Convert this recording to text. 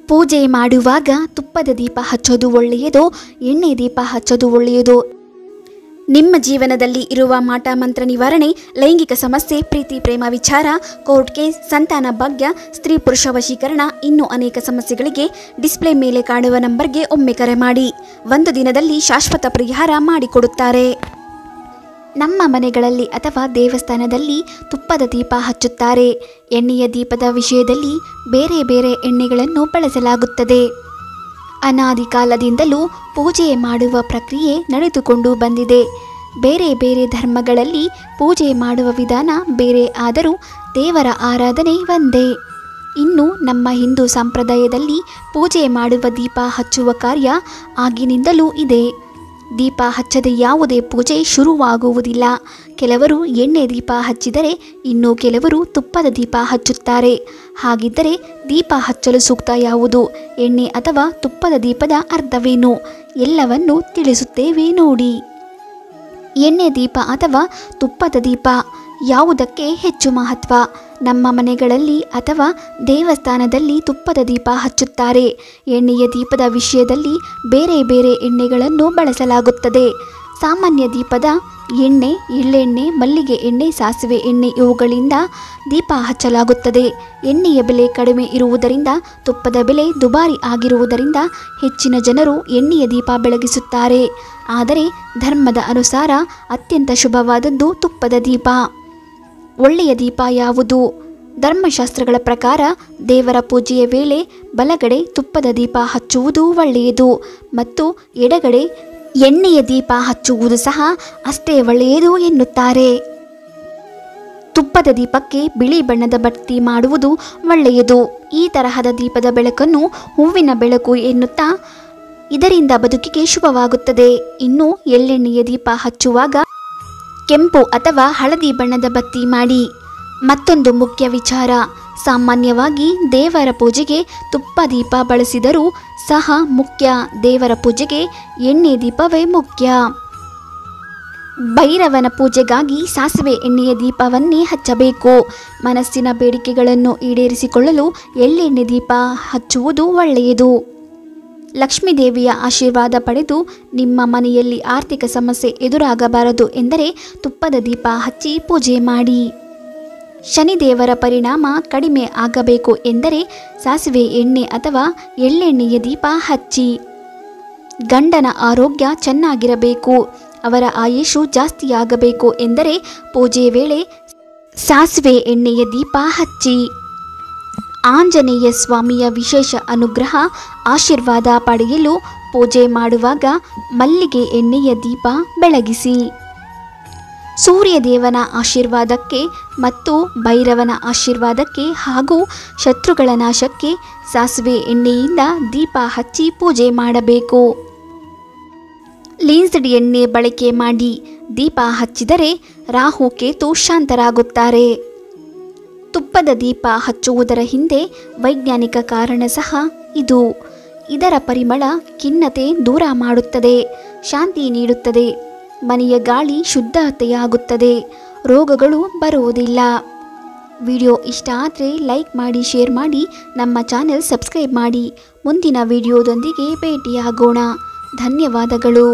ಪೂಜೆ ಮಾಡುವಾಗ ತುಪ್ಪದ ದೀಪ ಹಚ್ಚೋದು ಒಳ್ಳೆಯದೋ ಎಣ್ಣೆ ದೀಪ ಹಚ್ಚೋದು ಒಳ್ಳೆಯದೋ? ನಿಮ್ಮ ಜೀವನದಲ್ಲಿ ಇರುವ ಮಾಟ ಮಂತ್ರ ನಿವಾರಣೆ, ಲೈಂಗಿಕ ಸಮಸ್ಯೆ, ಪ್ರೀತಿ ಪ್ರೇಮ ವಿಚಾರ, ಕೋರ್ಟ್ ಕೇಸ್, ಸಂತಾನ ಭಾಗ್ಯ, ಸ್ತ್ರೀ ಪುರುಷ ವಶೀಕರಣ, ಇನ್ನೂ ಅನೇಕ ಸಮಸ್ಯೆಗಳಿಗೆ ಡಿಸ್ಪ್ಲೇ ಮೇಲೆ ಕಾಣುವ ನಂಬರ್ಗೆ ಒಮ್ಮೆ ಕರೆ ಮಾಡಿ. 1 ದಿನದಲ್ಲಿ ಶಾಶ್ವತ ಪರಿಹಾರ ಮಾಡಿಕೊಡುತ್ತಾರೆ. ನಮ್ಮ ಮನೆಗಳಲ್ಲಿ ಅಥವಾ ದೇವಸ್ಥಾನದಲ್ಲಿ ತುಪ್ಪದ ದೀಪ ಹಚ್ಚುತ್ತಾರೆ. ಎಣ್ಣೆಯ ದೀಪದ ವಿಷಯದಲ್ಲಿ ಬೇರೆ ಬೇರೆ ಎಣ್ಣೆಗಳನ್ನು ಬಳಸಲಾಗುತ್ತದೆ. ಅನಾದಿ ಕಾಲದಿಂದಲೂ ಪೂಜೆ ಮಾಡುವ ಪ್ರಕ್ರಿಯೆ ನಡೆದುಕೊಂಡು ಬಂದಿದೆ. ಬೇರೆ ಬೇರೆ ಧರ್ಮಗಳಲ್ಲಿ ಪೂಜೆ ಮಾಡುವ ವಿಧಾನ ಬೇರೆ ಆದರೂ ದೇವರ ಆರಾಧನೆ ಒಂದೇ. ಇನ್ನು ನಮ್ಮ ಹಿಂದೂ ಸಂಪ್ರದಾಯದಲ್ಲಿ ಪೂಜೆ ಮಾಡುವ ದೀಪ ಹಚ್ಚುವ ಕಾರ್ಯ ಆಗಿನಿಂದಲೂ ಇದೆ. ದೀಪ ಹಚ್ಚದೆ ಯಾವುದೇ ಪೂಜೆ ಶುರುವಾಗುವುದಿಲ್ಲ. ಕೆಲವರು ಎಣ್ಣೆ ದೀಪ ಹಚ್ಚಿದರೆ ಇನ್ನು ಕೆಲವರು ತುಪ್ಪದ ದೀಪ ಹಚ್ಚುತ್ತಾರೆ. ಹಾಗಿದ್ದರೆ ದೀಪ ಹಚ್ಚಲು ಸೂಕ್ತ ಯಾವುದು? ಎಣ್ಣೆ ಅಥವಾ ತುಪ್ಪದ ದೀಪದ ಅರ್ಥವೇನು? ಎಲ್ಲವನ್ನೂ ತಿಳಿಸುತ್ತೇವೆ ನೋಡಿ. ಎಣ್ಣೆ ದೀಪ ಅಥವಾ ತುಪ್ಪದ ದೀಪ ಯಾವುದಕ್ಕೆ ಹೆಚ್ಚು ಮಹತ್ವ? ನಮ್ಮ ಮನೆಗಳಲ್ಲಿ ಅಥವಾ ದೇವಸ್ಥಾನದಲ್ಲಿ ತುಪ್ಪದ ದೀಪ ಹಚ್ಚುತ್ತಾರೆ. ಎಣ್ಣೆಯ ದೀಪದ ವಿಷಯದಲ್ಲಿ ಬೇರೆ ಬೇರೆ ಎಣ್ಣೆಗಳನ್ನು ಬಳಸಲಾಗುತ್ತದೆ. ಸಾಮಾನ್ಯ ದೀಪದ ಎಣ್ಣೆ, ಎಳ್ಳೆಣ್ಣೆ, ಮಲ್ಲಿಗೆ ಎಣ್ಣೆ, ಸಾಸಿವೆ ಎಣ್ಣೆ ಇವುಗಳಿಂದ ದೀಪ ಹಚ್ಚಲಾಗುತ್ತದೆ. ಎಣ್ಣೆಯ ಬೆಲೆ ಕಡಿಮೆ ಇರುವುದರಿಂದ, ತುಪ್ಪದ ಬೆಲೆ ದುಬಾರಿ ಆಗಿರುವುದರಿಂದ ಹೆಚ್ಚಿನ ಜನರು ಎಣ್ಣೆಯ ದೀಪ ಬೆಳಗಿಸುತ್ತಾರೆ. ಆದರೆ ಧರ್ಮದ ಅನುಸಾರ ಅತ್ಯಂತ ಶುಭವಾದದ್ದು ತುಪ್ಪದ ದೀಪ. ಒಳ್ಳೆಯ ದೀಪ ಯಾವುದು? ಧರ್ಮಶಾಸ್ತ್ರಗಳ ಪ್ರಕಾರ ದೇವರ ಪೂಜೆಯ ವೇಳೆ ಬಲಗಡೆ ತುಪ್ಪದ ದೀಪ ಹಚ್ಚುವುದು ಒಳ್ಳೆಯದು ಮತ್ತು ಎಡಗಡೆ ಎಣ್ಣೆಯ ದೀಪ ಹಚ್ಚುವುದು ಸಹ ಅಷ್ಟೇ ಒಳ್ಳೆಯದು ಎನ್ನುತ್ತಾರೆ. ತುಪ್ಪದ ದೀಪಕ್ಕೆ ಬಿಳಿ ಬಣ್ಣದ ಬತ್ತಿ ಮಾಡುವುದು ಒಳ್ಳೆಯದು. ಈ ತರಹದ ದೀಪದ ಬೆಳಕನ್ನು ಹೂವಿನ ಬೆಳಕು ಎನ್ನುತ್ತಾ ಇದರಿಂದ ಬದುಕಿಗೆ ಶುಭವಾಗುತ್ತದೆ. ಇನ್ನು ಎಳ್ಳೆಣ್ಣೆಯ ದೀಪ ಹಚ್ಚುವಾಗ ಕೆಂಪು ಅಥವಾ ಹಳದಿ ಬಣ್ಣದ ಬತ್ತಿ ಮಾಡಿ. ಮತ್ತೊಂದು ಮುಖ್ಯ ವಿಚಾರ, ಸಾಮಾನ್ಯವಾಗಿ ದೇವರ ಪೂಜೆಗೆ ತುಪ್ಪ ದೀಪ ಬಳಸಿದರೂ ಸಹ ಮುಖ್ಯ, ದೇವರ ಪೂಜೆಗೆ ಎಣ್ಣೆ ದೀಪವೇ ಮುಖ್ಯ. ಭೈರವನ ಪೂಜೆಗಾಗಿ ಸಾಸಿವೆ ಎಣ್ಣೆಯ ದೀಪವನ್ನೇ ಹಚ್ಚಬೇಕು. ಮನಸ್ಸಿನ ಬೇಡಿಕೆಗಳನ್ನು ಈಡೇರಿಸಿಕೊಳ್ಳಲು ಎಳ್ಳೆಣ್ಣೆ ದೀಪ ಹಚ್ಚುವುದು ಒಳ್ಳೆಯದು. ಲಕ್ಷ್ಮೀದೇವಿಯ ಆಶೀರ್ವಾದ ಪಡೆದು ನಿಮ್ಮ ಮನೆಯಲ್ಲಿ ಆರ್ಥಿಕ ಸಮಸ್ಯೆ ಎದುರಾಗಬಾರದು ಎಂದರೆ ತುಪ್ಪದ ದೀಪ ಹಚ್ಚಿ ಪೂಜೆ ಮಾಡಿ. ಶನಿದೇವರ ಪರಿಣಾಮ ಕಡಿಮೆ ಆಗಬೇಕು ಎಂದರೆ ಸಾಸಿವೆ ಎಣ್ಣೆ ಅಥವಾ ಎಳ್ಳೆಣ್ಣೆಯ ದೀಪ ಹಚ್ಚಿ. ಗಂಡನ ಆರೋಗ್ಯ ಚೆನ್ನಾಗಿರಬೇಕು, ಅವರ ಆಯುಷು ಜಾಸ್ತಿಯಾಗಬೇಕು ಎಂದರೆ ಪೂಜೆ ವೇಳೆ ಸಾಸಿವೆ ಎಣ್ಣೆಯ ದೀಪ ಹಚ್ಚಿ. ಆಂಜನೇಯ ಸ್ವಾಮಿಯ ವಿಶೇಷ ಅನುಗ್ರಹ ಆಶೀರ್ವಾದ ಪಡೆಯಲು ಪೂಜೆ ಮಾಡುವಾಗ ಮಲ್ಲಿಗೆ ಎಣ್ಣೆಯ ದೀಪ ಬೆಳಗಿಸಿ. ಸೂರ್ಯದೇವನ ಆಶೀರ್ವಾದಕ್ಕೆ ಮತ್ತು ಭೈರವನ ಆಶೀರ್ವಾದಕ್ಕೆ ಹಾಗೂ ಶತ್ರುಗಳ ನಾಶಕ್ಕೆ ಸಾಸಿವೆ ಎಣ್ಣೆಯಿಂದ ದೀಪ ಹಚ್ಚಿ ಪೂಜೆ ಮಾಡಬೇಕು. ಲಿನ್ಸ್ಡ್ ಎಣ್ಣೆ ಬಳಕೆ ಮಾಡಿ ದೀಪ ಹಚ್ಚಿದರೆ ರಾಹು ಕೇತು ಶಾಂತರಾಗುತ್ತಾರೆ. ತುಪ್ಪದ ದೀಪ ಹಚ್ಚುವುದರ ಹಿಂದೆ ವೈಜ್ಞಾನಿಕ ಕಾರಣ ಸಹ ಇದು. ಇದರ ಪರಿಮಳ ಖಿನ್ನತೆ ದೂರ ಮಾಡುತ್ತದೆ, ಶಾಂತಿ ನೀಡುತ್ತದೆ, ಮನೆಯ ಗಾಳಿ ಶುದ್ಧತೆಯಾಗುತ್ತದೆ, ರೋಗಗಳು ಬರುವುದಿಲ್ಲ. ವಿಡಿಯೋ ಇಷ್ಟ ಆದರೆ ಲೈಕ್ ಮಾಡಿ, ಶೇರ್ ಮಾಡಿ, ನಮ್ಮ ಚಾನೆಲ್ ಸಬ್ಸ್ಕ್ರೈಬ್ ಮಾಡಿ. ಮುಂದಿನ ವಿಡಿಯೋದೊಂದಿಗೆ ಭೇಟಿಯಾಗೋಣ. ಧನ್ಯವಾದಗಳು.